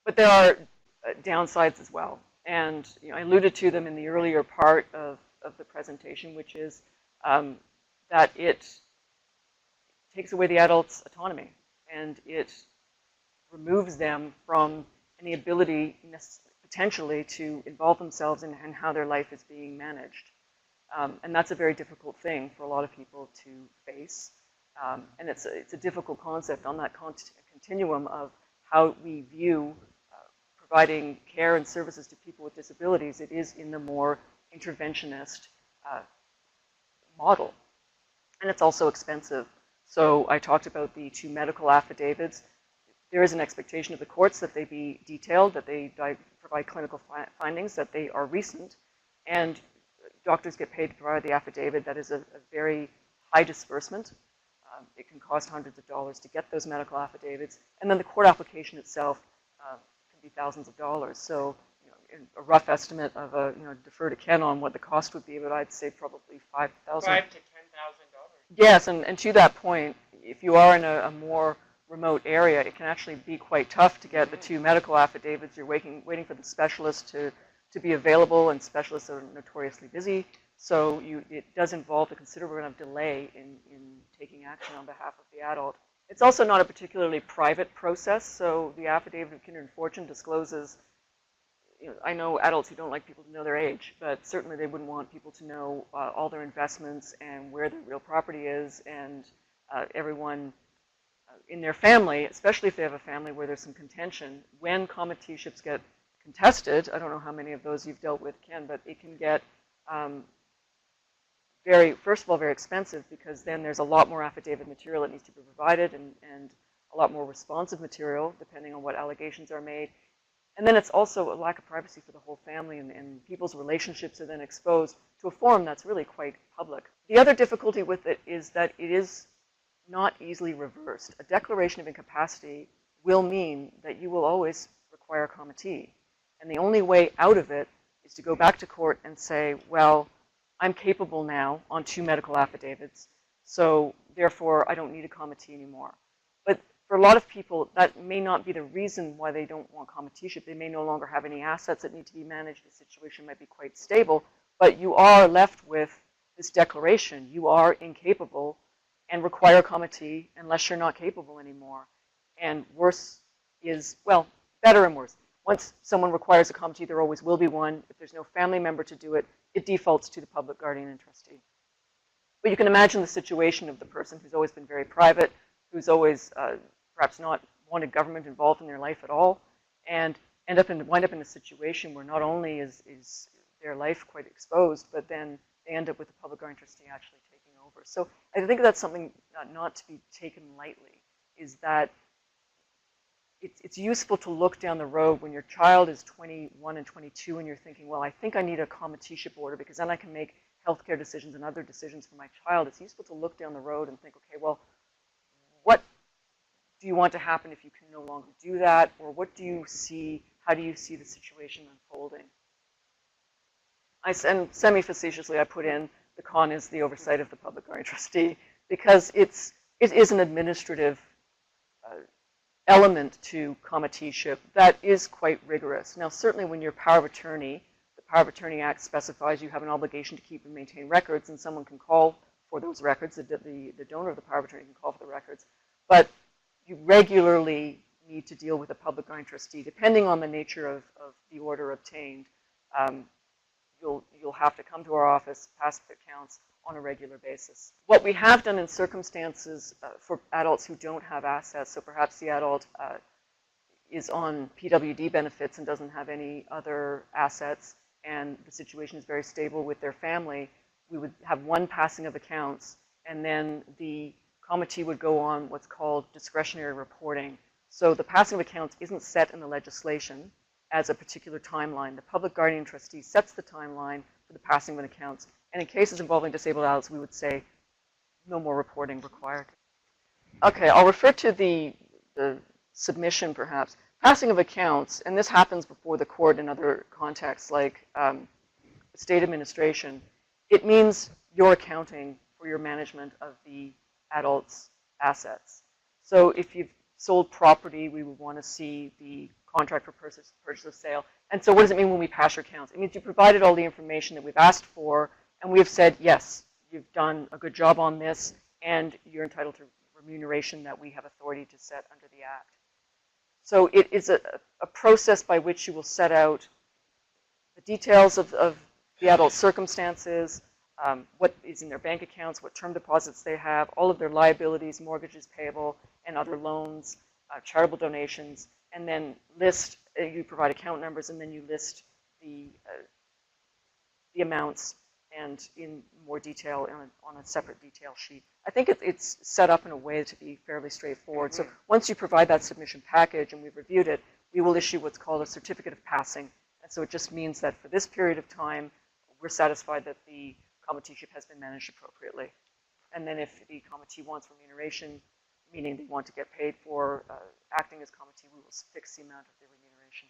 But there are downsides as well. And I alluded to them in the earlier part of the presentation, which is that it takes away the adult's autonomy, and it removes them from any ability potentially to involve themselves in how their life is being managed. And that's a very difficult thing for a lot of people to face. And it's a difficult concept on that continuum of how we view providing care and services to people with disabilities. It is in the more interventionist model. And it's also expensive. So I talked about the 2 medical affidavits. There is an expectation of the courts that they be detailed, that they provide clinical findings, that they are recent, and doctors get paid to provide the affidavit. That is a very high disbursement. It can cost hundreds of dollars to get those medical affidavits, and then the court application itself can be thousands of dollars. So, a rough estimate of defer to Ken on what the cost would be, but I'd say probably $5,000. $5,000 to $10,000. Yes, and to that point, if you are in a more remote area, it can actually be quite tough to get the 2 medical affidavits. You're waiting for the specialist to be available, and specialists are notoriously busy. So it does involve a considerable amount of delay in taking action on behalf of the adult. It's also not a particularly private process, so the affidavit of kindred and fortune discloses, I know adults who don't like people to know their age, but certainly they wouldn't want people to know all their investments and where their real property is, and everyone in their family, especially if they have a family where there's some contention, when committeeships get contested, I don't know how many of those you've dealt with, Ken, but it can get first of all, very expensive, because then there's a lot more affidavit material that needs to be provided, and a lot more responsive material, depending on what allegations are made. And then it's also a lack of privacy for the whole family, and people's relationships are then exposed to a forum that's really quite public. The other difficulty with it is that it is not easily reversed. A declaration of incapacity will mean that you will always require a committee. And the only way out of it is to go back to court and say, well, I'm capable now on 2 medical affidavits, so therefore I don't need a committee anymore. But for a lot of people, that may not be the reason why they don't want committeeship. They may no longer have any assets that need to be managed. The situation might be quite stable, but you are left with this declaration. You are incapable and require a committee unless you're not capable anymore. And worse is, well, better and worse. Once someone requires a committee, there always will be one. If there's no family member to do it, it defaults to the public guardian and trustee. But you can imagine the situation of the person who's always been very private, who's always perhaps not wanted government involved in their life at all, and wind up in a situation where not only is their life quite exposed, but then they end up with the public guardian trustee actually taking over. So I think that's something not to be taken lightly, is that it's useful to look down the road when your child is 21 and 22 and you're thinking, well, I think I need a committeeship order because then I can make healthcare decisions and other decisions for my child. It's useful to look down the road and think, okay, well, what do you want to happen if you can no longer do that? Or what do you see, how do you see the situation unfolding? And semi-facetiously, I put in the con is the oversight of the public guardian trustee, because it is an administrative element to committeeship that is quite rigorous. Now, certainly when you're power of attorney, the Power of Attorney Act specifies you have an obligation to keep and maintain records, and someone can call for those records. The donor of the power of attorney can call for the records. But you regularly need to deal with a public guardian trustee. Depending on the nature of the order obtained, you'll have to come to our office, pass the accounts on a regular basis. What we have done in circumstances for adults who don't have assets, so perhaps the adult is on PWD benefits and doesn't have any other assets, and the situation is very stable with their family, we would have one passing of accounts, and then the committee would go on what's called discretionary reporting. So the passing of accounts isn't set in the legislation as a particular timeline. The public guardian trustee sets the timeline for the passing of accounts. And in cases involving disabled adults, we would say no more reporting required. Okay, I'll refer to the submission, perhaps. Passing of accounts, and this happens before the court in other contexts, like state administration. It means your accounting for your management of the adult's assets. So if you've sold property, we would want to see the contract for purchase or sale. And so what does it mean when we pass your accounts? It means you provided all the information that we've asked for, and we have said, yes, you've done a good job on this, and you're entitled to remuneration that we have authority to set under the Act. So it is a process by which you will set out the details of the adult's circumstances, what is in their bank accounts, what term deposits they have, all of their liabilities, mortgages payable, and other loans, charitable donations, and then list, you provide account numbers, and then you list the amounts and in more detail on a separate detail sheet. I think it's set up in a way to be fairly straightforward. So once you provide that submission package and we've reviewed it, we will issue what's called a certificate of passing. And so it just means that for this period of time, we're satisfied that the committeeship has been managed appropriately. And then if the committee wants remuneration, meaning they want to get paid for acting as committee, we will fix the amount of the remuneration.